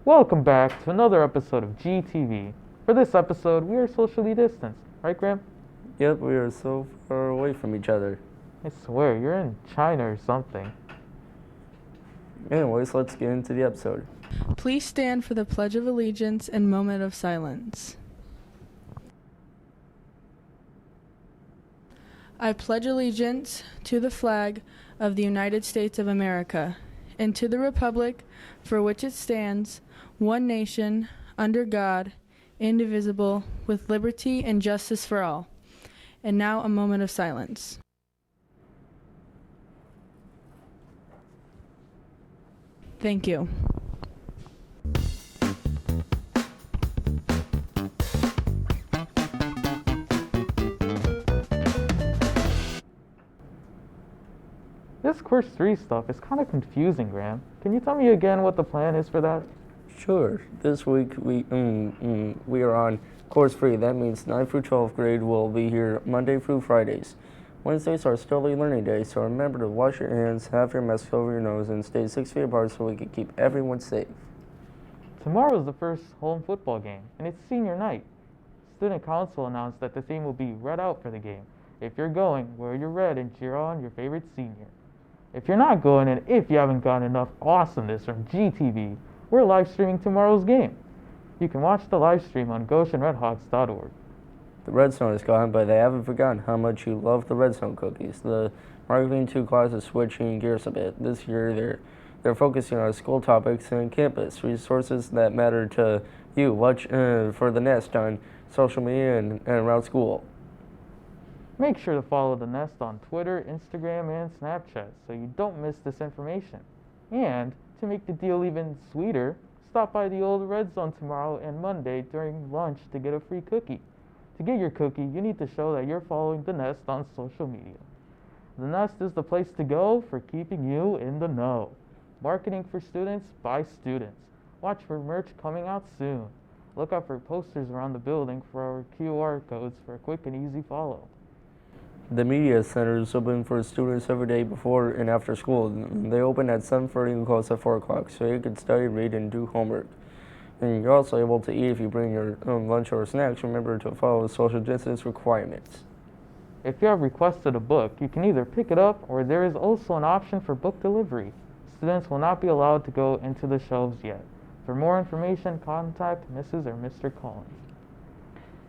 Welcome back to another episode of GTV. For this episode, we are socially distanced, right, Graham? Yep, we are so far away from each other. I swear, you're in China or something. Anyways, let's get into the episode. Please stand for the Pledge of Allegiance and moment of silence. I pledge allegiance to the flag of the United States of America and to the republic for which it stands, one nation, under God, indivisible, with liberty and justice for all. And now a moment of silence. Thank you. This course 3 stuff is kind of confusing, Graham. Can you tell me again what the plan is for that? Sure. This week we are on course 3. That means 9th through 12th grade will be here Monday through Fridays. Wednesdays are still learning days, so remember to wash your hands, have your mask over your nose, and stay 6 feet apart so we can keep everyone safe. Tomorrow is the first home football game, and it's senior night. Student council announced that the theme will be red out for the game. If you're going, wear your red and cheer on your favorite senior. If you're not going, and if you haven't gotten enough awesomeness from GTV, we're live streaming tomorrow's game. You can watch the live stream on GoshenRedHawks.org. The Red Zone is gone, but they haven't forgotten how much you love the Red Zone cookies. The Marketing 2 class is switching gears a bit. This year, they're focusing on school topics and campus resources that matter to you. Watch for the Nest on social media and around school. Make sure to follow the Nest on Twitter, Instagram, and Snapchat so you don't miss this information. And to make the deal even sweeter, stop by the old Red Zone tomorrow and Monday during lunch to get a free cookie. To get your cookie, you need to show that you're following the Nest on social media. The Nest is the place to go for keeping you in the know. Marketing for students by students. Watch for merch coming out soon. Look out for posters around the building for our QR codes for a quick and easy follow. The Media Center is open for students every day before and after school. They open at 7:30 and close at 4 o'clock, so you can study, read, and do homework. And you're also able to eat if you bring your own lunch or snacks. Remember to follow social distance requirements. If you have requested a book, you can either pick it up or there is also an option for book delivery. Students will not be allowed to go into the shelves yet. For more information, contact Mrs. or Mr. Collins.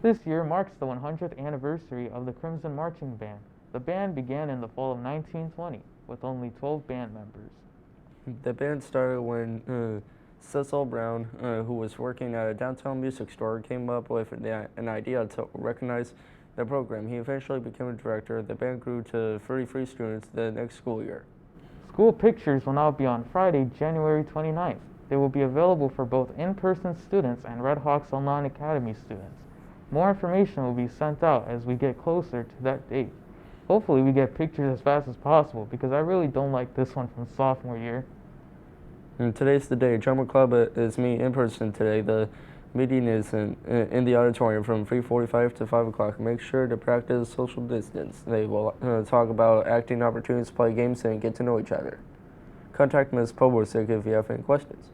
This year marks the 100th anniversary of the Crimson Marching Band. The band began in the fall of 1920 with only 12 band members. The band started when Cecil Brown, who was working at a downtown music store, came up with an idea to recognize the program. He eventually became a director. The band grew to 33 students the next school year. School pictures will now be on Friday, January 29th. They will be available for both in-person students and Red Hawks Online Academy students. More information will be sent out as we get closer to that date. Hopefully we get pictures as fast as possible because I really don't like this one from sophomore year. And today's the day. Drummer Club is meeting in person today. The meeting is in the auditorium from 3:45 to 5 o'clock. Make sure to practice social distance. They will talk about acting opportunities, play games, and get to know each other. Contact Ms. Pobosik if you have any questions.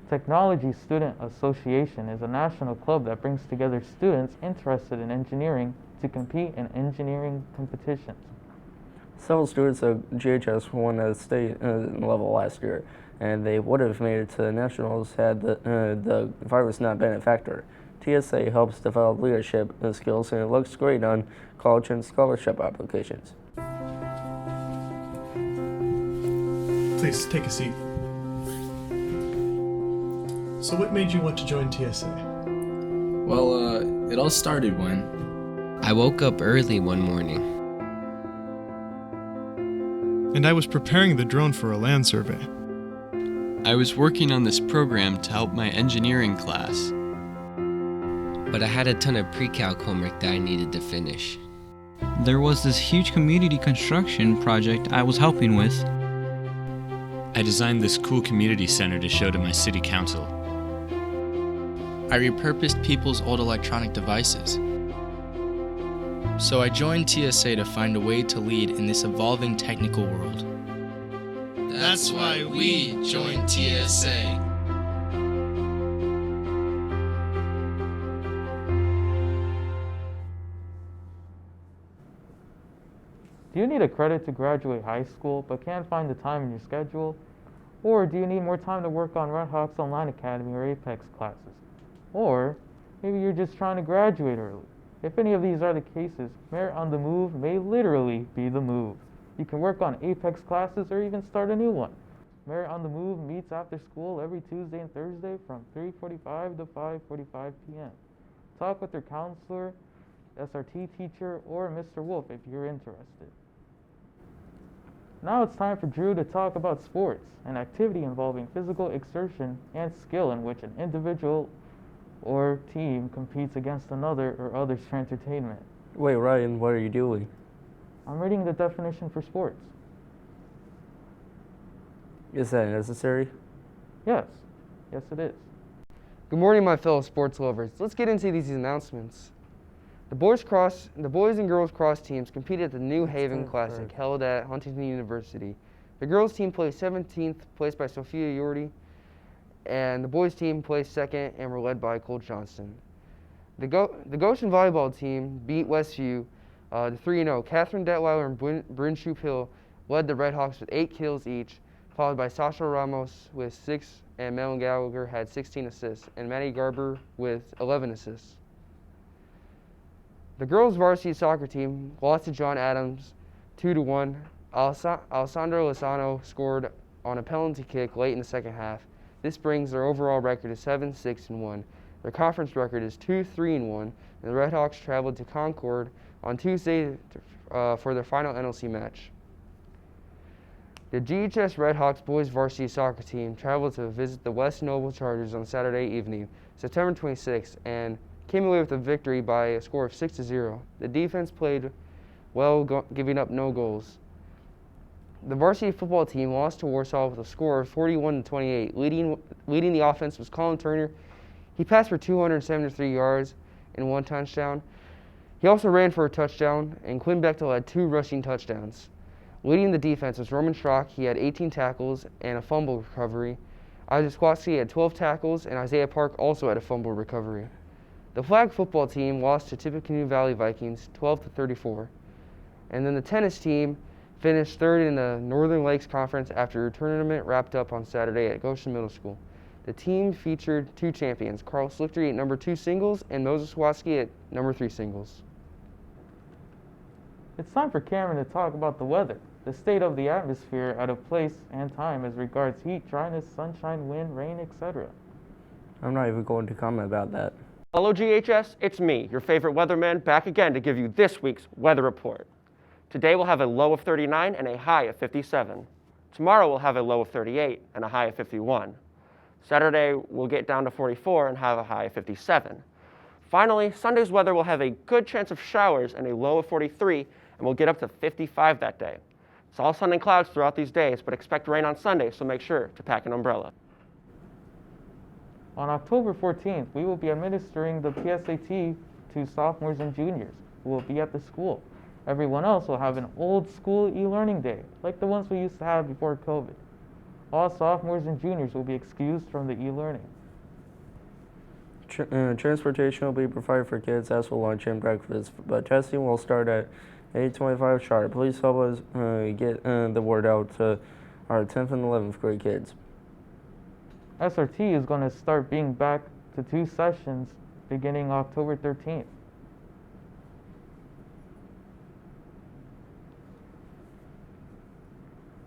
Technology Student Association is a national club that brings together students interested in engineering to compete in engineering competitions. Several students at GHS won at state level last year, and they would have made it to nationals had the virus not been a factor. TSA helps develop leadership skills, and it looks great on college and scholarship applications. Please take a seat. So what made you want to join TSA? Well, it all started when I woke up early one morning. And I was preparing the drone for a land survey. I was working on this program to help my engineering class. But I had a ton of pre-calc homework that I needed to finish. There was this huge community construction project I was helping with. I designed this cool community center to show to my city council. I repurposed people's old electronic devices. So I joined TSA to find a way to lead in this evolving technical world. That's why we joined TSA. Do you need a credit to graduate high school but can't find the time in your schedule? Or do you need more time to work on Red Hawks Online Academy or Apex classes? Or maybe you're just trying to graduate early. If any of these are the cases, Merit on the Move may literally be the move. You can work on Apex classes or even start a new one. Merit on the Move meets after school every Tuesday and Thursday from 3:45 to 5:45 p.m. Talk with your counselor, SRT teacher, or Mr. Wolf if you're interested. Now it's time for Drew to talk about sports, an activity involving physical exertion and skill in which an individual or team competes against another or others for entertainment. Wait, Ryan, what are you doing? I'm reading the definition for sports. Is that necessary? Yes. Yes, it is. Good morning, my fellow sports lovers. Let's get into these announcements. The boys and girls cross teams competed at the New Haven Classic held at Huntington University. The girls team placed 17th, placed by Sophia Yorty, and the boys team placed second and were led by Cole Johnston. The Goshen volleyball team beat Westview to 3-0. Catherine Detweiler and Bryn Shoup Hill led the Red Hawks with 8 kills each, followed by Sasha Ramos with 6, and Melon Gallagher had 16 assists, and Maddie Garber with 11 assists. The girls varsity soccer team lost to John Adams 2-1. Alessandro Lozano scored on a penalty kick late in the second half. This brings their overall record to 7-6-1. Their conference record is 2-3-1, and the Red Hawks traveled to Concord on Tuesday for their final NLC match. The GHS Red Hawks boys varsity soccer team traveled to visit the West Noble Chargers on Saturday evening, September 26th, and came away with a victory by a score of 6-0. The defense played well, giving up no goals. The varsity football team lost to Warsaw with a score of 41-28. Leading the offense was Colin Turner. He passed for 273 yards and 1 touchdown. He also ran for a touchdown, and Quinn Bechtel had 2 rushing touchdowns. Leading the defense was Roman Schrock. He had 18 tackles and a fumble recovery. Isaac Squatsky had 12 tackles, and Isaiah Park also had a fumble recovery. The flag football team lost to Tippecanoe Valley Vikings 12-34. And then the tennis team finished third in the Northern Lakes Conference after a tournament wrapped up on Saturday at Goshen Middle School. The team featured 2 champions, Carl Slichty at number 2 singles and Moses Watsky at number 3 singles. It's time for Cameron to talk about the weather, the state of the atmosphere at a place and time as regards heat, dryness, sunshine, wind, rain, etc. I'm not even going to comment about that. Hello GHS, it's me, your favorite weatherman, back again to give you this week's weather report. Today we'll have a low of 39 and a high of 57. Tomorrow we'll have a low of 38 and a high of 51. Saturday we'll get down to 44 and have a high of 57. Finally, Sunday's weather will have a good chance of showers and a low of 43, and we'll get up to 55 that day. It's all sun and clouds throughout these days, but expect rain on Sunday, so make sure to pack an umbrella. On October 14th, we will be administering the PSAT to sophomores and juniors who will be at the school. Everyone else will have an old school e-learning day, like the ones we used to have before COVID. All sophomores and juniors will be excused from the e-learning. Transportation will be provided for kids as will lunch and breakfast, but testing will start at 8:25 sharp. Please help us get the word out to our 10th and 11th grade kids. SRT is going to start being back to 2 sessions beginning October 13th.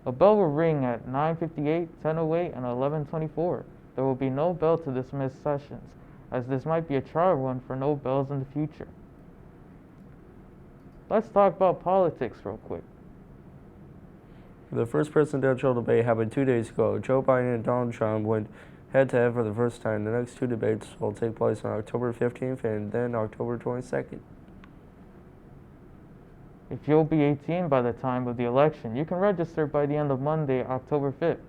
A bell will ring at 9:58, 10:08, and 11:24. There will be no bell to dismiss sessions, as this might be a trial run for no bells in the future. Let's talk about politics real quick. The first presidential debate happened 2 days ago. Joe Biden and Donald Trump went head-to-head for the first time. The next 2 debates will take place on October 15th and then October 22nd. If you'll be 18 by the time of the election, you can register by the end of Monday, October 5th.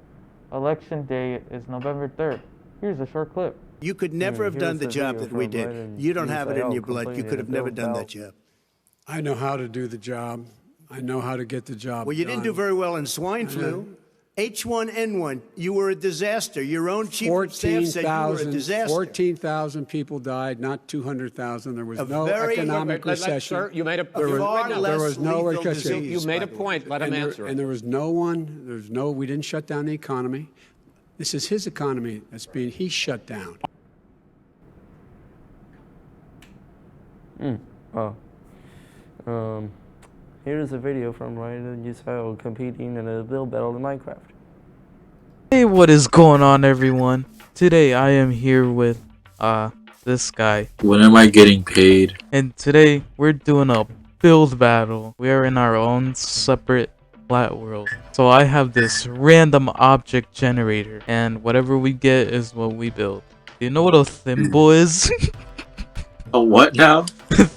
Election day is November 3rd. Here's a short clip. You could never have done the job that we did. You don't have it in your blood. You could have never done that job. I know how to do the job. I know how to get the job Well, you didn't do very well in swine flu. H1N1, you were a disaster. Your own chief of staff said you were a disaster. 14,000 people died, not 200,000. There was no economic recession. Sir, you made a There was no recession. You made a point. Let him answer. And there was we didn't shut down the economy. This is his economy he shut down. Here's a video from Ryan and Yisrael competing in a build battle in Minecraft. Hey, what is going on, everyone? Today I am here with this guy. When am I getting paid? And today we're doing a build battle. We are in our own separate flat world. So I have this random object generator, and whatever we get is what we build. Do you know what a thimble is? A what now?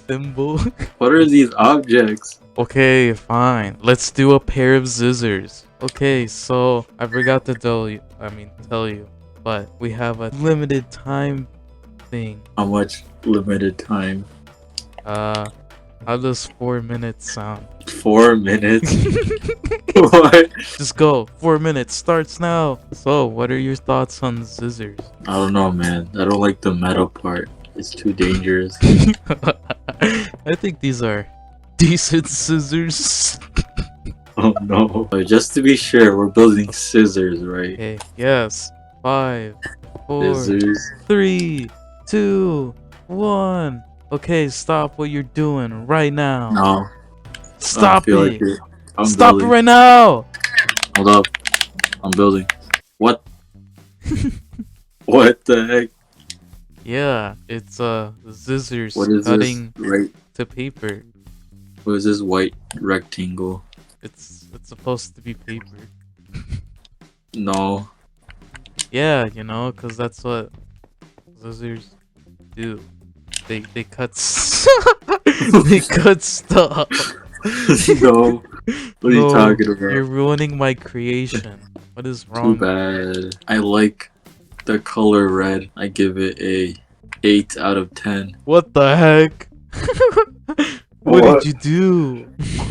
Thimble. What are these objects? Okay, fine. Let's do a pair of scissors. Okay, so I forgot to tell you, but we have a limited time thing. How much limited time? How does 4 minutes sound? 4 minutes? What? Just go. 4 minutes starts now. So, what are your thoughts on scissors? I don't know, man. I don't like the metal part. It's too dangerous. I think these are decent scissors. Oh no. Just to be sure, we're building scissors, right? Okay, yes. 5, 4, Scissors. 3, 2, 1. Okay, stop what you're doing right now. No. Stop it. I'm Stop building. it right now. Hold up. I'm building. What? What the heck? Yeah, it's scissors What is cutting this? Right. to paper. What is this white rectangle? It's supposed to be paper. No. Yeah, you know, cause that's what scissors do. They cut they cut stuff. No. What are you talking about? You're ruining my creation. What is wrong? Too bad. I like the color red. I give it a 8 out of 10. What the heck? What did you do?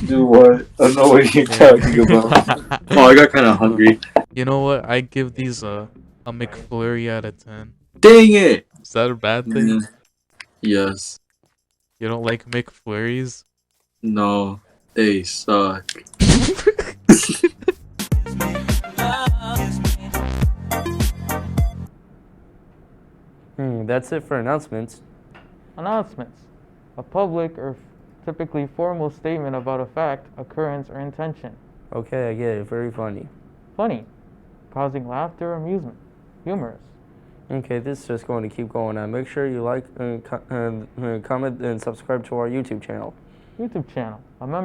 Do what? I don't know what you're talking about. Oh, I got kind of hungry. You know what? I give these a McFlurry out of 10. Dang it! Is that a bad thing? Yes. You don't like McFlurries? No. They suck. That's it for announcements. Announcements. A public or typically formal statement about a fact, occurrence, or intention. Okay, I get it. Very funny. Funny. Causing laughter or amusement. Humorous. Okay, this is just going to keep going on. Make sure you like, comment, and subscribe to our YouTube channel. YouTube channel. A member